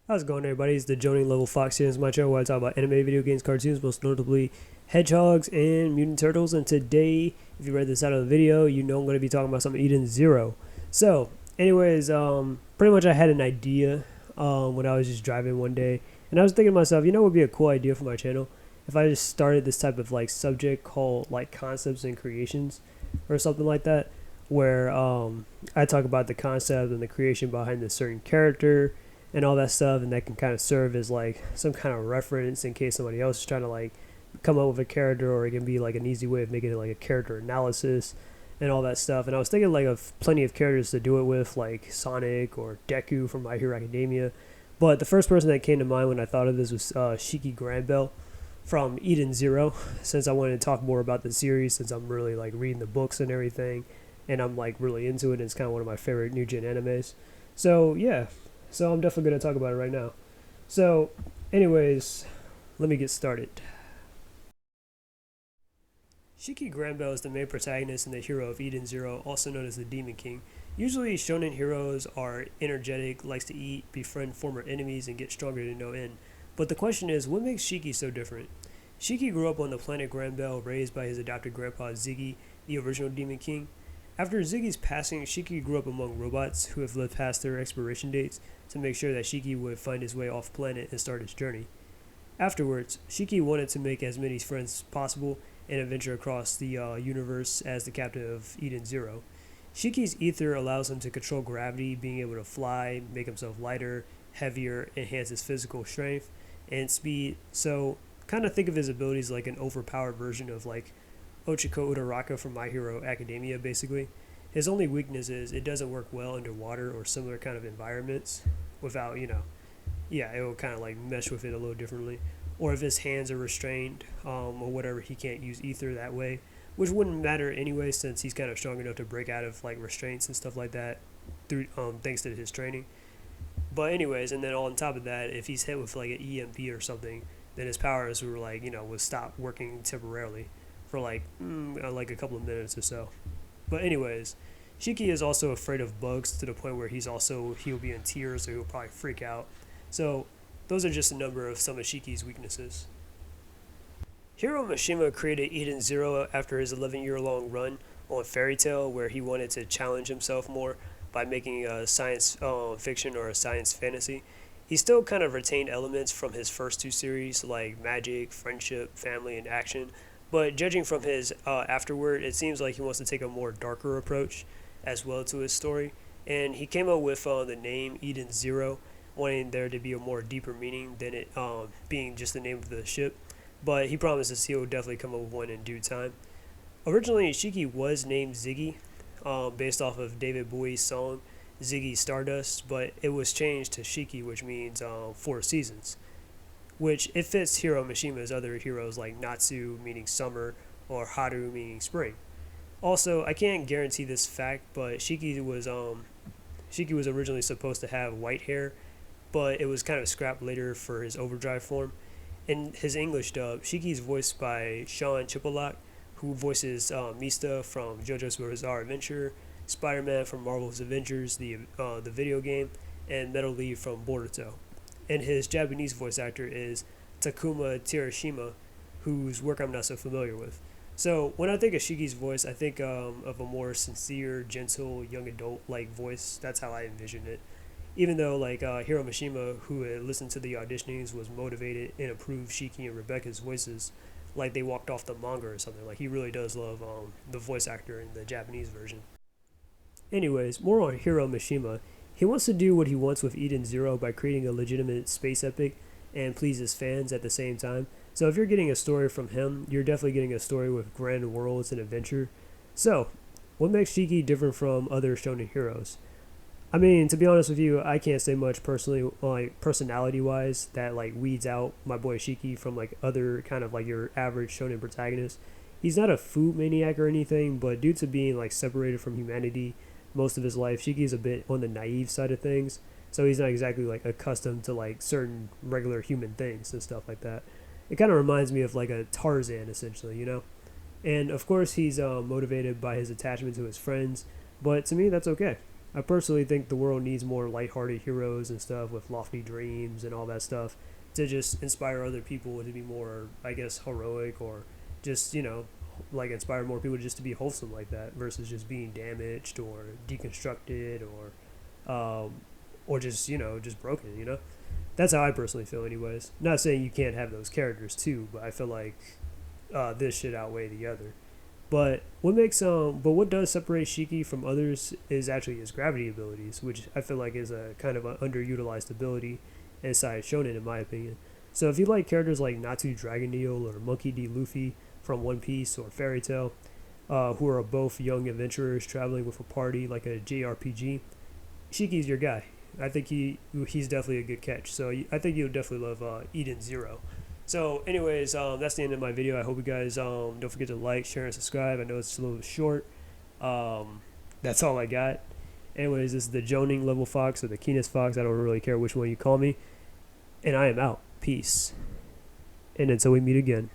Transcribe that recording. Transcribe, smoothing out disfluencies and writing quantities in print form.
How's it going, everybody? It's the Joning Level Fox here. It's my channel where I talk about anime, video games, cartoons, most notably hedgehogs and mutant turtles. And today, if you read this out of the video, you know I'm going to be talking about something Eden Zero. So, anyways, pretty much I had an idea when I was just driving one day, and I was thinking to myself, you know, what would be a cool idea for my channel if I just started this type of like subject called like concepts and creations or something like that, where I talk about the concept and the creation behind a certain character and all that stuff, and that can kind of serve as like some kind of reference in case somebody else is trying to like come up with a character, or it can be like an easy way of making it like a character analysis and all that stuff. And I was thinking like of plenty of characters to do it with, like Sonic or Deku from My Hero Academia, but the first person that came to mind when I thought of this was Shiki Granbell from Eden Zero, since I wanted to talk more about the series, since I'm really like reading the books and everything, and I'm like really into it, and it's kind of one of my favorite new gen animes. So yeah, so I'm definitely going to talk about it right now. So, anyways, let me get started. Shiki Granbell is the main protagonist and the hero of Eden Zero, also known as the Demon King. Usually, shonen heroes are energetic, likes to eat, befriend former enemies, and get stronger to no end. But the question is, what makes Shiki so different? Shiki grew up on the planet Granbell, raised by his adopted grandpa Ziggy, the original Demon King. After Ziggy's passing, Shiki grew up among robots who have lived past their expiration dates to make sure that Shiki would find his way off planet and start his journey. Afterwards, Shiki wanted to make as many friends as possible and adventure across the universe as the captain of Eden Zero. Shiki's ether allows him to control gravity, being able to fly, make himself lighter, heavier, enhance his physical strength and speed. So, kind of think of his abilities like an overpowered version of like Ochiko Uraraka from My Hero Academia, basically. His only weakness is it doesn't work well underwater or similar kind of environments without, it will kind of like mesh with it a little differently. Or if his hands are restrained or whatever, he can't use ether that way, which wouldn't matter anyway since he's kind of strong enough to break out of like restraints and stuff like that through thanks to his training. But anyways, and then on top of that, if he's hit with like an EMP or something, then his powers were like, would stop working temporarily for like a couple of minutes or so. But anyways, Shiki is also afraid of bugs to the point where he'll be in tears or he'll probably freak out. So those are just a number of some of Shiki's weaknesses. Hiro Mishima created Eden Zero after his 11-year-long run on Fairy Tail, where he wanted to challenge himself more by making a science fiction or a science fantasy. He still kind of retained elements from his first two series like magic, friendship, family, and action, but judging from his afterward, it seems like he wants to take a more darker approach as well to his story. And he came up with the name Eden Zero, wanting there to be a more deeper meaning than it being just the name of the ship. But he promises he will definitely come up with one in due time. Originally, Shiki was named Ziggy, based off of David Bowie's song Ziggy Stardust, but it was changed to Shiki, which means 4 seasons, which it fits Hiro Mishima's other heroes like Natsu, meaning summer, or Haru, meaning spring. Also, I can't guarantee this fact, but Shiki was originally supposed to have white hair, but it was kind of scrapped later for his overdrive form. In his English dub, Shiki is voiced by Sean Chipolak, who voices Mista from JoJo's Bizarre Adventure, Spider-Man from Marvel's Avengers, the video game, and Metal Leaf from Boruto. And his Japanese voice actor is Takuma Terashima, whose work I'm not so familiar with. So when I think of Shiki's voice, I think of a more sincere, gentle, young adult-like voice. That's how I envision it. Even though like Hiro Mishima, who had listened to the auditionings, was motivated and approved Shiki and Rebecca's voices, like they walked off the manga or something. Like he really does love the voice actor in the Japanese version. Anyways, more on Hiro Mishima. He wants to do what he wants with Eden Zero by creating a legitimate space epic and please his fans at the same time. So if you're getting a story from him, you're definitely getting a story with grand worlds and adventure. So, what makes Shiki different from other shonen heroes? I mean, to be honest with you, I can't say much personally, like personality-wise, that like weeds out my boy Shiki from like other kind of like your average shonen protagonist. He's not a food maniac or anything, but due to being like separated from humanity most of his life, Shiki is a bit on the naive side of things. So he's not exactly like accustomed to like certain regular human things and stuff like that. It kind of reminds me of like a Tarzan essentially. And of course he's motivated by his attachment to his friends, but to me that's okay. I personally think the world needs more lighthearted heroes and stuff with lofty dreams and all that stuff to just inspire other people to be more, I guess, heroic, or just, like inspire more people just to be wholesome like that versus just being damaged or deconstructed or just, just broken, That's how I personally feel, anyways. Not saying you can't have those characters too, but I feel like this should outweigh the other. But what does separate Shiki from others is actually his gravity abilities, which I feel like is a kind of an underutilized ability inside shonen, in my opinion. So if you like characters like Natsu Dragon Neil or Monkey D. Luffy from One Piece or Fairy Tail, who are both young adventurers traveling with a party like a JRPG, Shiki's your guy. I think he's definitely a good catch. So I think you'll definitely love Eden Zero. So, anyways, that's the end of my video. I hope you guys don't forget to like, share, and subscribe. I know it's a little short. That's all I got. Anyways, this is the Joning Level Fox or the Keenest Fox. I don't really care which one you call me. And I am out. Peace. And until we meet again.